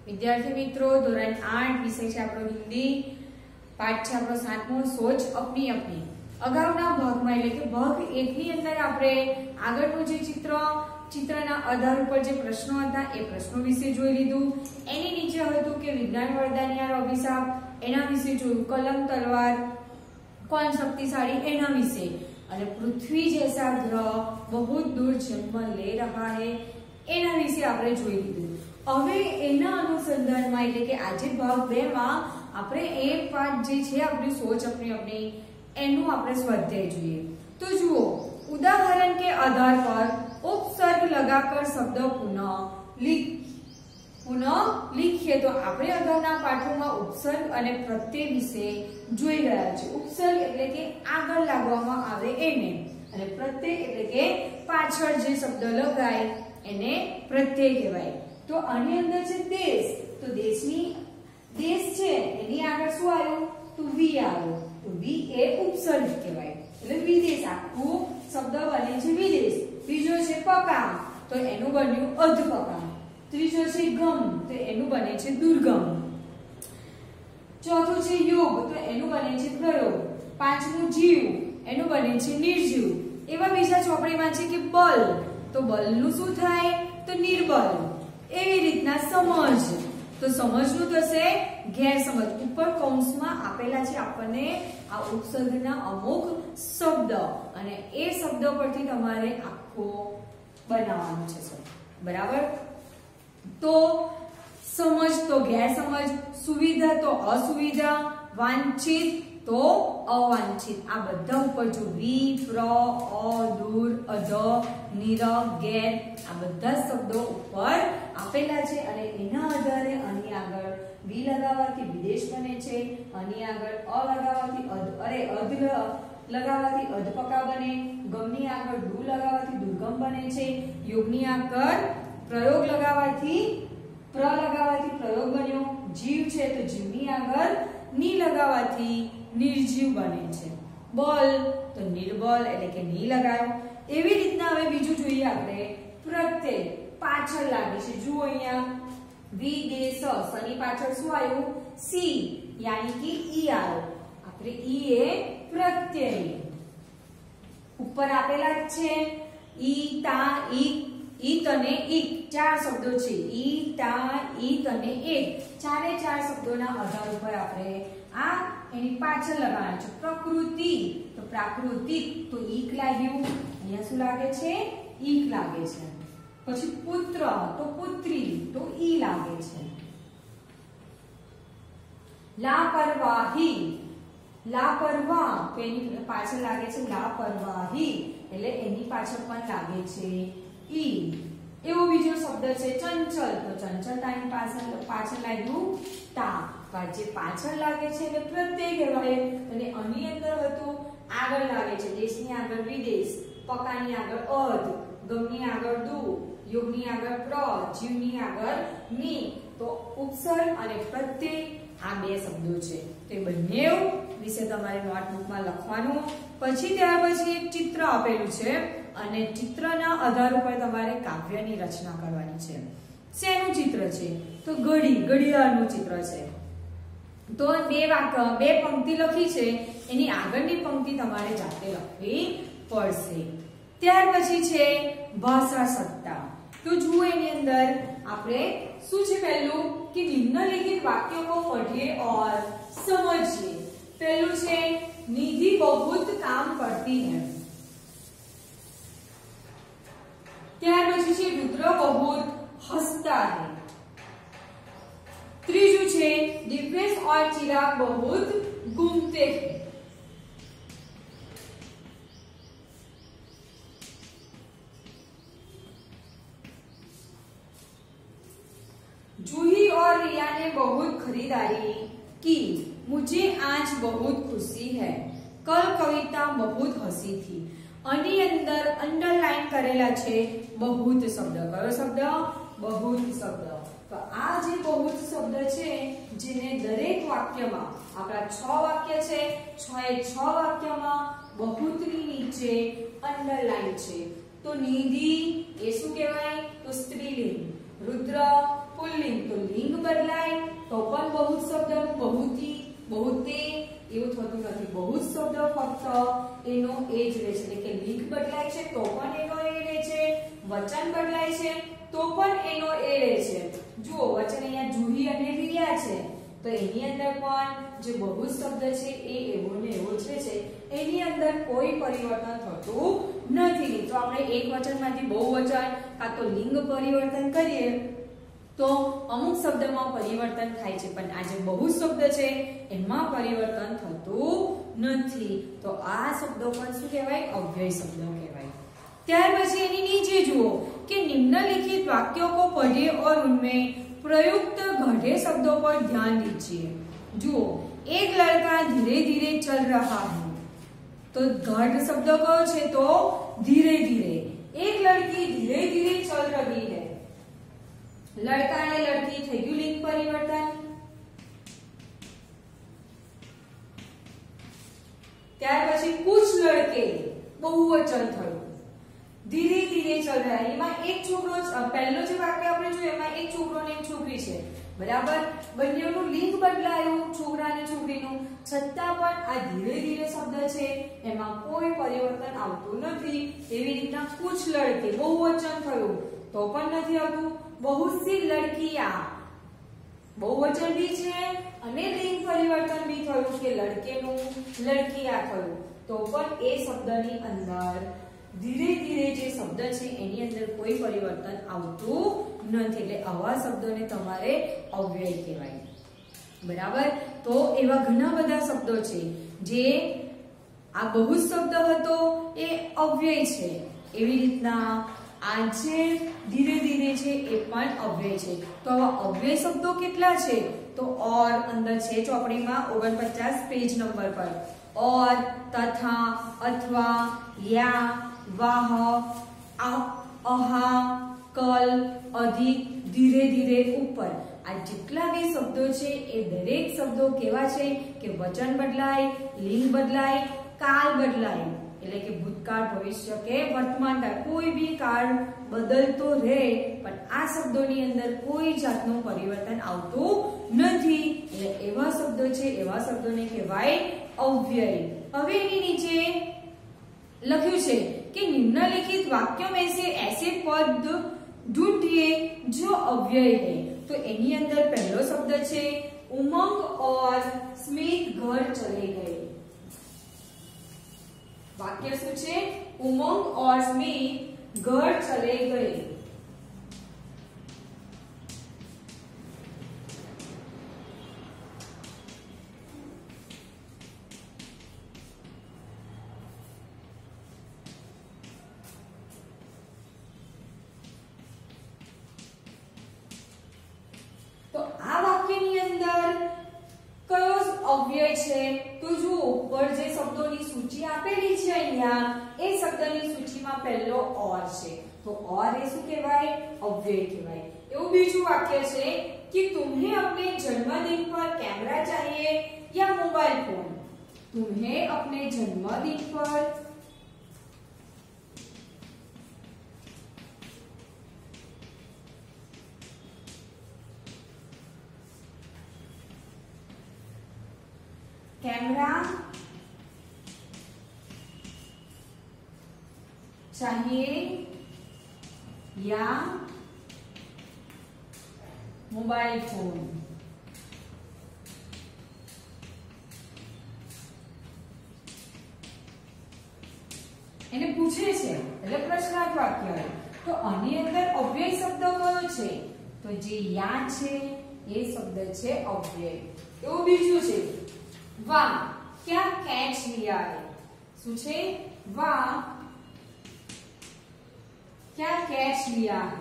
विद्यार्थी मित्रों धोरण 8 विषय છે આપણો હિન્દી પાઠ છે આપણો 7મો સોચ અપની અપની અગાઉના ભાગમાં એટલે કે ભાગ 1 ની અંદર આપણે આગળનું જે ચિત્રના આધાર ઉપર જે પ્રશ્નો હતા એ પ્રશ્નો વિશે જોઈ લીધું એની નીચે હતું કે વિજ્ઞાન વરદાનિયાર અભિશાપ એના વિશે જોયું કલમ તલવાર कौन शक्तिशाली एना विषय અને પૃથ્વી जैसा ग्रह बहुत दूर जन्म ले रहा है एना विषय આપણે જોઈ લીધું હવે એના અનુસંધાનમાં એટલે કે આજે ભાગ 2 માં આપણે એ પાઠ જે છે આપણી સોચ अपनी अपनी એનું આપણે સ્વાધ્યાય જોઈએ તો જુઓ ઉદાહરણ के आधार पर उपसर्ग लगाकर शब्द पुनः लिखिए तो આપણે અગાઉના પાઠોમાં ઉપસર્ગ અને પ્રત્યય વિશે જોઈ રહ્યા છે ઉપસર્ગ એટલે કે આગળ લાગવામાં આવે એને અને પ્રત્યય એટલે કે પાછળ જે શબ્દ લગાય એને પ્રત્યય કહેવાય તો આની અંદર છે દેશ તો દેશ છે એની આગળ શું આવ્યું તો વી આવ્યો તો વી એ ઉપસર્ગ કહેવાય એટલે વિદેશ આખું શબ્દ બને છે વિદેશ બીજો છે પકામ તો એનું બન્યું અધપકામ ત્રીજો છે ગમ તો એનું બને છે દુર્ગમ ચોથું છે યોગ તો એનું બને છે પ્રયોગ પાંચમું જીવ એનું બને છે નિર્જીવ એવા બીજા ચોપડીમાં છે કે બલ તો બલનું શું થાય તો નિર્બલ એવી રીતના સમજ તો સમજનું થશે ગેરસમજ ઉપર કૌંસમાં આપેલા છે આપણને આ ઉપસર્ગના અમુક શબ્દ અને એ શબ્દ પરથી તમારે આખો બનાવવાનો છે બરાબર तो समझ तो गैरसमझ सुविधा तो असुविधा वांछित तो अवांछित आ बधा ऊपर जो वी प्र अ दूर अध निर गैर आ बधा शब्दों ऊपर आपेला छे अने एना आधारे आनी આગળ વી લગાવવાથી વિદેશ બને છે આની આગળ અ લગાવવાથી અધ લગાવવાથી અધપકા બને ગમની આગળ દુ લગાવવાથી દુર્ગમ બને છે યોગની આગળ प्रयोग लगावाथी प्र लगावाथी प्रयोग बन्यो जीव छे तो जीवनी आगर नी लगावाथी निर्जीव बने छे बल तो निर्बल એટલે કે ની લગાવ્યો એવી રીતના હવે બીજું જોઈએ આપણે પ્રત્યય પાછળ લાગે છે જુઓ અહીંયા વિદેશ સની પાછળ શું આવ્યું સી यानी कि ઈ આવ્યો આપણે ઈ એ પ્રત્યય ઉપર આપેલા છે ઈ તા ईत અને ઈક ચાર શબ્દો છે ઈતા ઈત અને એક ચારે ચાર શબ્દોના આધાર ઉપર આપણે આ એની પાછળ લગાવવાનું છે પ્રકૃતિ તો પ્રાકૃતિક તો ઈક લાગ્યું અહીંયા શું લાગે છે ઈક લાગે છે પછી પુત્ર તો પુત્રી તો ઈ લાગે છે લાપરવાહ તો એની પાછળ લાગે છે લાપરવાહી એટલે એની પાછળ પણ લાગે છે ઈ એવો બીજો શબ્દ છે ચંચલ તો ચંચલતાની પાછળ લાગ્યું તા જે પાછળ લાગે છે એટલે પ્રત્યય કહેવાય અને આની અંદર હતું આગળ લાગે છે દેશની આગળ વિદેશ પકાની આગળ અધ ગમની આગળ દુ યોગની આગળ પ્ર જીવની આગળ ની તો ઉપસર્ગ અને પ્રત્યય આ બે શબ્દો છે તો એ બંને વિશે તમારે નોટબુકમાં લખવાનું પછી ત્યાર પછી એક ચિત્ર આપેલું છે અને ચિત્રના આધાર ઉપર તમારે કાવ્યની રચના કરવાની છે શેનું ચિત્ર છે તો ઘડિયાળનું ચિત્ર છે તો બે પંક્તિ લખી છે એની આગળની પંક્તિ તમારે જાતે લખવી પડશે ત્યાર પછી છે ભાષા સત્તા તો જુઓ એની અંદર આપણે શું છે પહેલું કે નિમ્નલિખિત वाक्यों को पढ़िए और समझिए पहलू છે निधि बहुत काम करती है ત્યાર પછી છે રુદ્ર बहुत हंसता है ત્રીજું છે दिव्येश और चिराग बहुत घूमते हैं जूही और रिया ने बहुत खरीदारी की मुझे आज बहुत खुशी है कल कविता बहुत हंसी थी આની અંદર અંડરલાઈન કરેલા છે બહુત શબ્દ કયો શબ્દ બહુત શબ્દ તો આ જે બહુત શબ્દ છે જેને દરેક વાક્યમાં આપણા 6 વાક્ય છે 6 વાક્યમાં બહુતની નીચે અંડરલાઈન છે તો નિધિ એ શું કહેવાય તો સ્ત્રીલિંગ रुद्र पुल्लिंग तो लिंग बने બહુતે એવું થતું નથી, બહુ શબ્દ ફક્ત એનો એ જ રહે છે, એટલે કે લિંગ બદલાય છે તો પણ એનો એ રહે છે, વચન બદલાય છે તો પણ એનો એ રહે છે. જુઓ વચન અહીંયા જુહી અને રિયા છે, તો એની અંદર પણ જે બહુ શબ્દ છે એ એવો ને એવો જ રહે છે, એની અંદર કોઈ પરિવર્તન થતું નથી. તો આપણે એક વચનમાંથી બહુવચન કાં તો લિંગ પરિવર્તન કરીએ તો અમુક શબ્દમાં પરિવર્તન થાય છે, પણ આ જે બહુ શબ્દ છે એમાં પરિવર્તન થતું નથી. તો આ શબ્દો પણ શું કહેવાય? અવ્યય શબ્દો કહેવાય. ત્યાર પછી એની નીચે જુઓ कि निम्नलिखित वाक्यों को पढ़िए और उनमें प्रयुक्त गढ़े शब्दों पर ध्यान दीजिए. जुओ एक लड़का धीरे धीरे चल रहा है, तो गढ़ शब्द कयो छे? तो धीरे धीरे. एक लड़की धीरे धीरे चल रही है, लड़का ने लड़की થઈ ગયું લિંગ પરિવર્તન. ત્યાર પછી कुछ लड़के बहुवचन થયું, ધીરે ધીરે ચલ રહા है. એમાં એક છોકરો, પહેલો જે વાક્ય આપણે જોયું એમાં એક છોકરો ને એક છોકરી છે, બરાબર. બંનેનું લિંગ બદલાયું, છોકરા અને છોકરીનું, છતાં પણ આ ધીરે ધીરે શબ્દ છે એમાં કોઈ પરિવર્તન આવતું નથી. એવી રીતના कुछ लड़के बहुवचन થયું તો પણ નથી આવતું. बहुत सी लड़कियां बहुवचन भी છે અને લિંગ પરિવર્તન भी થયું કે લડકેનું લડકીયા થયું તો પણ એ શબ્દની અંદર ધીરે ધીરે જે શબ્દ છે એની અંદર કોઈ પરિવર્તન આવતું નથી, એટલે આવા શબ્દોને તમારે અવ્યય કહેવાય, બરાબર. તો એવા ઘણા બધા શબ્દો છે જે આ બહુ શબ્દ હતો એ અવ્યય છે. એવી રીતના આ જે ધીરે ધીરે છે એ પણ અવ્યય છે. તો આવા અવ્યય શબ્દો કેટલા છે? તો और અંદર છે ચોપડીમાં 49 પેજ નંબર પર. और, तथा, अथवा, या, वाह, अहा, कल, अधिक, धीरे धीरे, ऊपर. આ જેટલા બી શબ્દો છે એ દરેક શબ્દો કેવા છે કે વચન બદલાય, લિંગ બદલાય, કાળ બદલાય, એટલે કે ભૂતકાળ, ભવિષ્ય કે વર્તમાન કાળ, કોઈ બી કાળ બદલતો રહે પણ આ શબ્દોની અંદર કોઈ જાતનું પરિવર્તન આવતું નથી, એટલે એવા શબ્દો છે એવા શબ્દોને કહેવાય अव्यय. હવે એની નીચે લખ્યું છે कि निम्नलिखित वाक्यों में से ऐसे पद ढूंढिए जो अव्यय है. तो એની અંદર પહેલો શબ્દ છે उमंग और स्मित घर चले गए. वाक्य શું છે? उमंग और स्मित घर चले गए. તો આ વાક્યની અંદર કયો અવ્યય છે? તો જો ઉપર જે શબ્દોની સૂચિ આપેલી છે અહીંયા એ શબ્દની સૂચિમાં પહેલો और છે, તો और એ શું કહેવાય? અવ્યય કહેવાય. એવું બીજું વાક્ય છે कि तुम्हें अपने जन्मदिन पर कैमरा चाहिए या मोबाइल फोन. तुम्हें अपने जन्मदिन पर कैमरा चाहिए या मोबाइल फोन. એને પૂછે છે એટલે પ્રશ્નાર્થ વાક્ય. તો આની અંદર અવ્યય શબ્દ કયો છે? તો જે યા છે એ શબ્દ છે અવ્યય. એવું બીજું છે वाह क्या कैच लिया है. શું છે? वाह क्या कैच लिया है.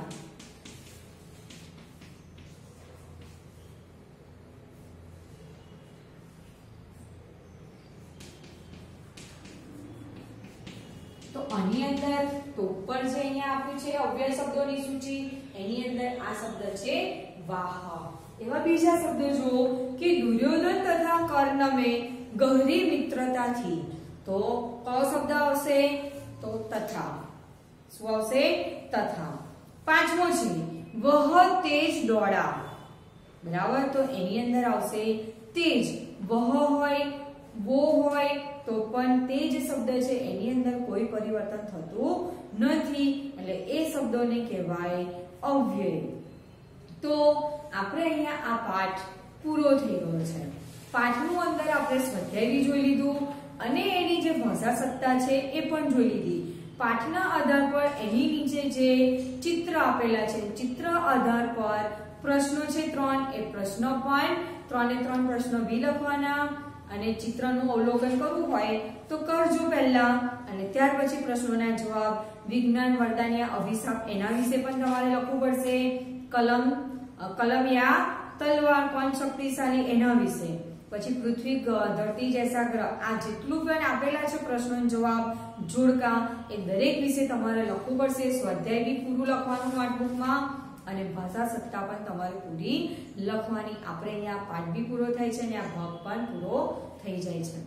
તો આની અંદર તો ઉપર જે અહીંયા આપ્યું છે અવ્યય શબ્દોની સૂચિ એની અંદર આ શબ્દ છે વાહ. એવા બીજા શબ્દો જુઓ कि दुर्योधन तथा कर्ण में गहरी मित्रता थी. तो कयो शब्द आवशे? तो तथा. શું આવશે? તથા. પાંચમો છે वह तेज दौड़ा, बराबर. तो एनी अंदर आवशे તેજ, વહ હોય વો હોય તો પણ તે જે શબ્દ છે એની અંદર કોઈ પરિવર્તન થતું નથી, એટલે એ શબ્દોને કહેવાય અવ્યય. તો આપણે અહીંયા આ પાઠ પૂરો થઈ ગયો છે. પાઠનું અંદર આપણે સ્વાધ્યાય જોઈ લીધું અને એની જે ભાષા સત્તા છે એ પણ જોઈ લીધી. પાઠના આધાર પર એની નીચે જે ચિત્ર આપેલા છે, ચિત્ર આધાર પર પ્રશ્નો છે 3, એ પ્રશ્નો પણ 3 એ 3 પ્રશ્નો બી લખવાના અને ચિત્રનું અવલોકન કરવું હોય તો કરજો પહેલા, અને ત્યાર પછી પ્રશ્નોના જવાબ. વિજ્ઞાન વરદાનિયા અભિશાપ એના વિશે પણ તમારે લખવું પડશે. કલમ યા તલવાર કોણ શક્તિશાળી એના વિશે. પછી પૃથ્વી ધરતી જૈસા ગ્રહ, આ જેટલું પણ આપેલા છે પ્રશ્નો જવાબ જોડકા, એ દરેક વિશે તમારે લખવું પડશે. સ્વાધ્યાય બી પૂરું લખવાનું નોટબુકમાં અને ભાષા સત્તા પણ તમારે પૂરી લખવાની. આપણે અહીંયા પાઠ બી પૂરો થાય છે અને આ ભાગ પણ પૂરો થઈ જાય છે.